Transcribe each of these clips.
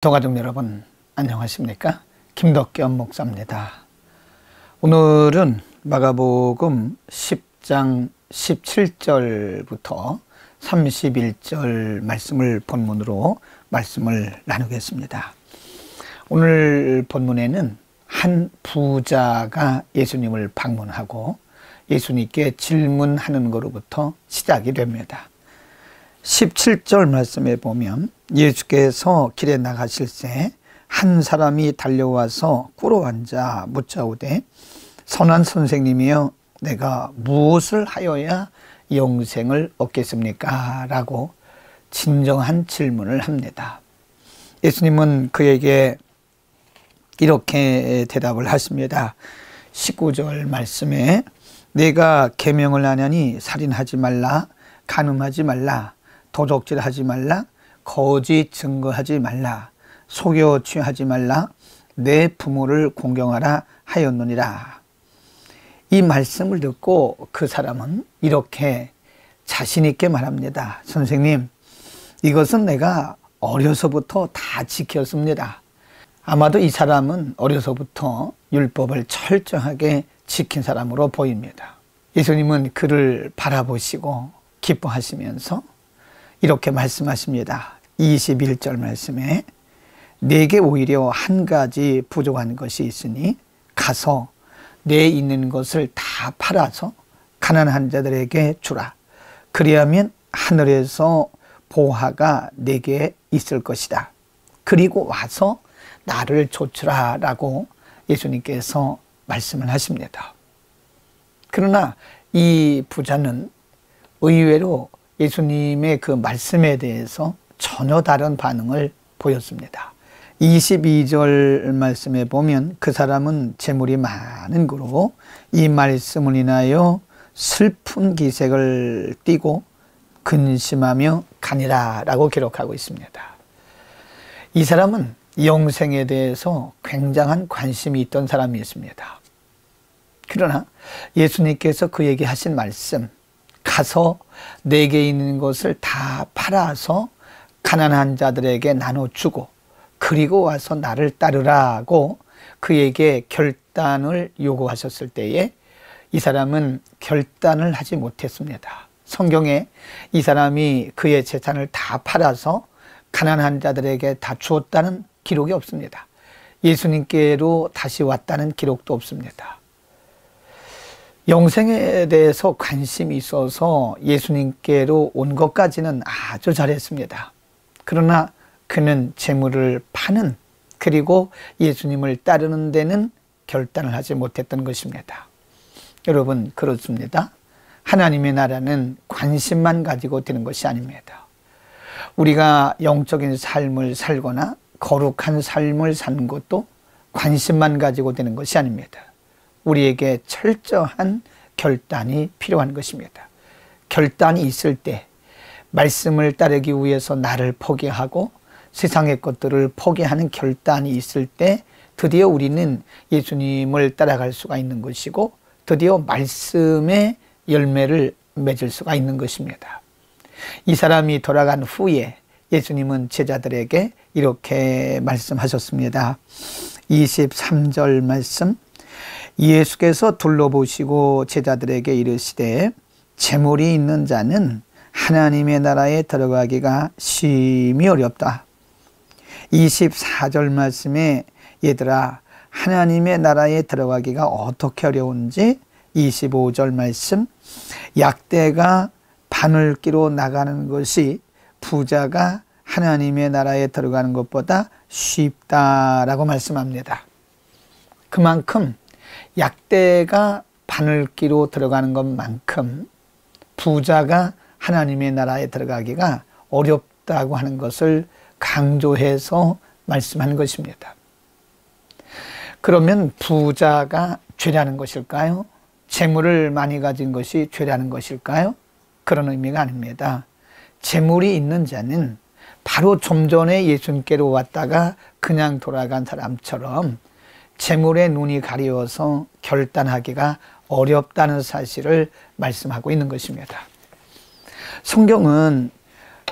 동가족 여러분 안녕하십니까? 김덕겸 목사입니다. 오늘은 마가복음 10장 17절부터 31절 말씀을 본문으로 말씀을 나누겠습니다. 오늘 본문에는 한 부자가 예수님을 방문하고 예수님께 질문하는 것으로부터 시작이 됩니다. 17절 말씀에 보면 예수께서 길에 나가실 때 한 사람이 달려와서 꿇어 앉아 묻자오되 선한 선생님이여 내가 무엇을 하여야 영생을 얻겠습니까? 라고 진정한 질문을 합니다. 예수님은 그에게 이렇게 대답을 하십니다. 19절 말씀에 내가 계명을 하냐니 살인하지 말라, 간음하지 말라, 도적질하지 말라, 거짓 증거하지 말라, 속여 취하지 말라, 내 부모를 공경하라 하였느니라. 이 말씀을 듣고 그 사람은 이렇게 자신 있게 말합니다. 선생님, 이것은 내가 어려서부터 다 지켰습니다. 아마도 이 사람은 어려서부터 율법을 철저하게 지킨 사람으로 보입니다. 예수님은 그를 바라보시고 기뻐하시면서 이렇게 말씀하십니다. 21절 말씀에 내게 오히려 한 가지 부족한 것이 있으니 가서 내 있는 것을 다 팔아서 가난한 자들에게 주라. 그리하면 하늘에서 보화가 내게 있을 것이다. 그리고 와서 나를 좇으라 라고 예수님께서 말씀을 하십니다. 그러나 이 부자는 의외로 예수님의 그 말씀에 대해서 전혀 다른 반응을 보였습니다. 22절 말씀에 보면 그 사람은 재물이 많은 거로 이 말씀을 인하여 슬픈 기색을 띠고 근심하며 가니라 라고 기록하고 있습니다. 이 사람은 영생에 대해서 굉장한 관심이 있던 사람이었습니다. 그러나 예수님께서 그에게 하신 말씀, 가서 내게 있는 것을 다 팔아서 가난한 자들에게 나눠주고 그리고 와서 나를 따르라고 그에게 결단을 요구하셨을 때에 이 사람은 결단을 하지 못했습니다. 성경에 이 사람이 그의 재산을 다 팔아서 가난한 자들에게 다 주었다는 기록이 없습니다. 예수님께로 다시 왔다는 기록도 없습니다. 영생에 대해서 관심이 있어서 예수님께로 온 것까지는 아주 잘했습니다. 그러나 그는 재물을 파는, 그리고 예수님을 따르는 데는 결단을 하지 못했던 것입니다. 여러분, 그렇습니다. 하나님의 나라는 관심만 가지고 되는 것이 아닙니다. 우리가 영적인 삶을 살거나 거룩한 삶을 사는 것도 관심만 가지고 되는 것이 아닙니다. 우리에게 철저한 결단이 필요한 것입니다. 결단이 있을 때 말씀을 따르기 위해서 나를 포기하고 세상의 것들을 포기하는 결단이 있을 때 드디어 우리는 예수님을 따라갈 수가 있는 것이고 드디어 말씀의 열매를 맺을 수가 있는 것입니다. 이 사람이 돌아간 후에 예수님은 제자들에게 이렇게 말씀하셨습니다. 23절 말씀, 예수께서 둘러보시고 제자들에게 이르시되 재물이 있는 자는 하나님의 나라에 들어가기가 심히 어렵다. 24절 말씀에 얘들아 하나님의 나라에 들어가기가 어떻게 어려운지 25절 말씀, 약대가 바늘기로 나가는 것이 부자가 하나님의 나라에 들어가는 것보다 쉽다라고 말씀합니다. 그만큼 약대가 바늘기로 들어가는 것만큼 부자가 하나님의 나라에 들어가기가 어렵다고 하는 것을 강조해서 말씀하는 것입니다. 그러면 부자가 죄라는 것일까요? 재물을 많이 가진 것이 죄라는 것일까요? 그런 의미가 아닙니다. 재물이 있는 자는 바로 좀 전에 예수님께로 왔다가 그냥 돌아간 사람처럼 재물에 눈이 가려워서 결단하기가 어렵다는 사실을 말씀하고 있는 것입니다. 성경은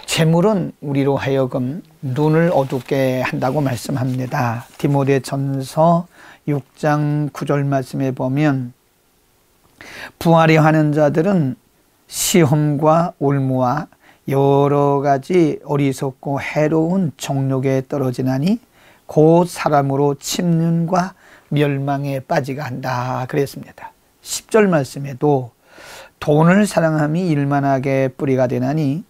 재물은 우리로 하여금 눈을 어둡게 한다고 말씀합니다. 디모데전서 6장 9절 말씀에 보면 부하려 하는 자들은 시험과 올무와 여러 가지 어리석고 해로운 정욕에 떨어지나니 곧 사람으로 침륜과 멸망에 빠지게 한다 그랬습니다. 10절 말씀에도 돈을 사랑함이 일만하게 뿌리가 되나니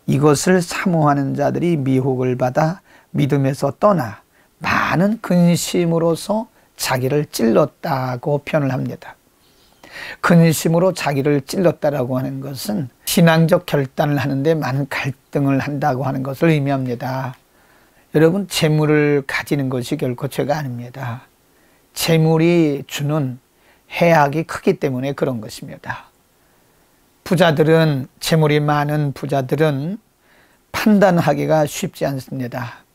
이것을 사모하는 자들이 미혹을 받아 믿음에서 떠나 많은 근심으로서 자기를 찔렀다고 표현을 합니다. 근심으로 자기를 찔렀다라고 하는 것은 신앙적 결단을 하는데 많은 갈등을 한다고 하는 것을 의미합니다. 여러분, 재물을 가지는 것이 결코 죄가 아닙니다. 재물이 주는 해악이 크기 때문에 그런 것입니다. 부자들은, 재물이 많은 부자들은 판단하기가 쉽지 않습니다.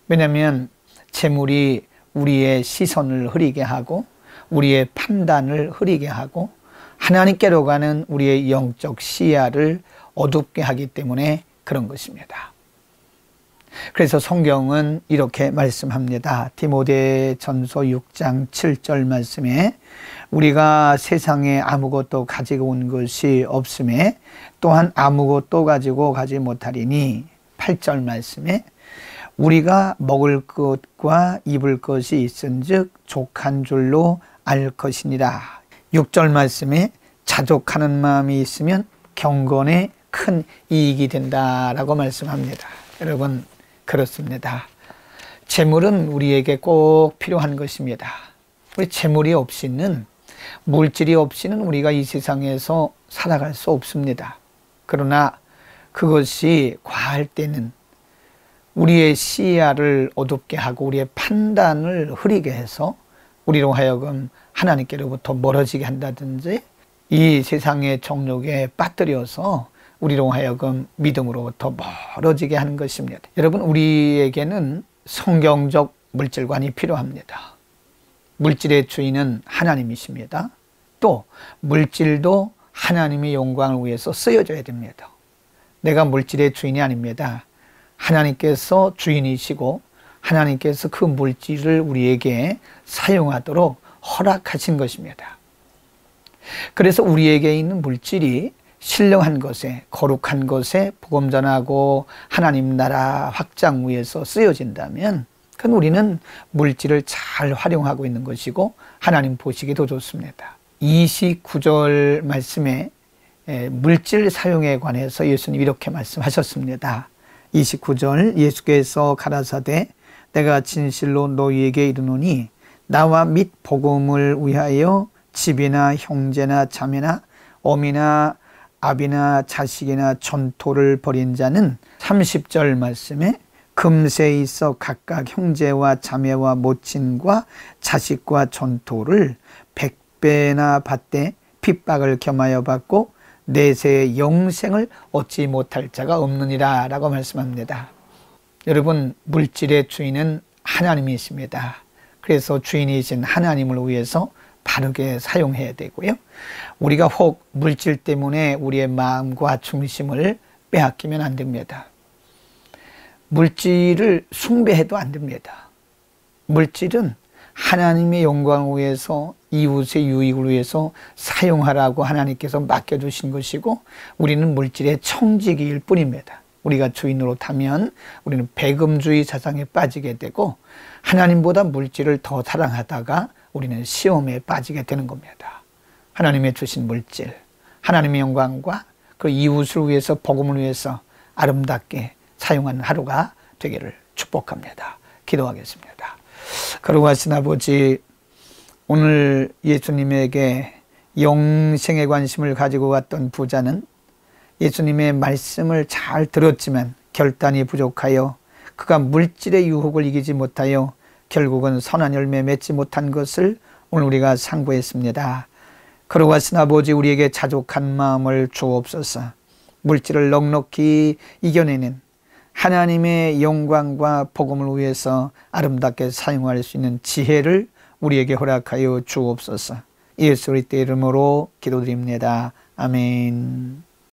왜냐하면 재물이 우리의 시선을 흐리게 하고 우리의 판단을 흐리게 하고 하나님께로 가는 우리의 영적 시야를 어둡게 하기 때문에 그런 것입니다. 그래서 성경은 이렇게 말씀합니다. 디모데전서 6장 7절 말씀에 우리가 세상에 아무것도 가지고 온 것이 없음에 또한 아무것도 가지고 가지 못하리니 8절 말씀에 우리가 먹을 것과 입을 것이 있은즉 족한 줄로 알 것이니라. 6절 말씀에 자족하는 마음이 있으면 경건에 큰 이익이 된다라고 말씀합니다. 여러분, 그렇습니다. 재물은 우리에게 꼭 필요한 것입니다. 우리 재물이 없이는, 물질이 없이는 우리가 이 세상에서 살아갈 수 없습니다. 그러나 그것이 과할 때는 우리의 시야를 어둡게 하고 우리의 판단을 흐리게 해서 우리로 하여금 하나님께로부터 멀어지게 한다든지 이 세상의 정욕에 빠뜨려서 우리로 하여금 믿음으로부터 멀어지게 하는 것입니다. 여러분, 우리에게는 성경적 물질관이 필요합니다. 물질의 주인은 하나님이십니다. 또 물질도 하나님의 영광을 위해서 쓰여져야 됩니다. 내가 물질의 주인이 아닙니다. 하나님께서 주인이시고 하나님께서 그 물질을 우리에게 사용하도록 허락하신 것입니다. 그래서 우리에게 있는 물질이 신령한 것에, 거룩한 것에 복음 전하고 하나님 나라 확장 위해서 쓰여진다면 그건 우리는 물질을 잘 활용하고 있는 것이고 하나님 보시기 더 좋습니다. 29절 말씀에 물질 사용에 관해서 예수님 이렇게 말씀하셨습니다. 29절, 예수께서 가라사대 내가 진실로 너희에게 이르노니 나와 및 복음을 위하여 집이나 형제나 자매나 어미나 아비나 자식이나 전토를 벌인 자는 30절 말씀에 금세에 있어 각각 형제와 자매와 모친과 자식과 전토를 100배나 받되 핍박을 겸하여 받고 내세의 영생을 얻지 못할 자가 없느니라 라고 말씀합니다. 여러분, 물질의 주인은 하나님이십니다. 그래서 주인이신 하나님을 위해서 바르게 사용해야 되고요. 우리가 혹 물질 때문에 우리의 마음과 중심을 빼앗기면 안 됩니다. 물질을 숭배해도 안 됩니다. 물질은 하나님의 영광을 위해서, 이웃의 유익을 위해서 사용하라고 하나님께서 맡겨주신 것이고 우리는 물질의 청지기일 뿐입니다. 우리가 주인으로 타면 우리는 배금주의 사상에 빠지게 되고 하나님보다 물질을 더 사랑하다가 우리는 시험에 빠지게 되는 겁니다. 하나님의 주신 물질, 하나님의 영광과 그 이웃을 위해서, 복음을 위해서 아름답게 사용하는 하루가 되기를 축복합니다. 기도하겠습니다. 거룩하신 아버지, 오늘 예수님에게 영생에 관심을 가지고 갔던 부자는 예수님의 말씀을 잘 들었지만 결단이 부족하여 그가 물질의 유혹을 이기지 못하여 결국은 선한 열매 맺지 못한 것을 오늘 우리가 상고했습니다. 거룩하신 아버지, 우리에게 자족한 마음을 주옵소서. 물질을 넉넉히 이겨내는 하나님의 영광과 복음을 위해서 아름답게 사용할 수 있는 지혜를 우리에게 허락하여 주옵소서. 예수 그리스도의 이름으로 기도드립니다. 아멘.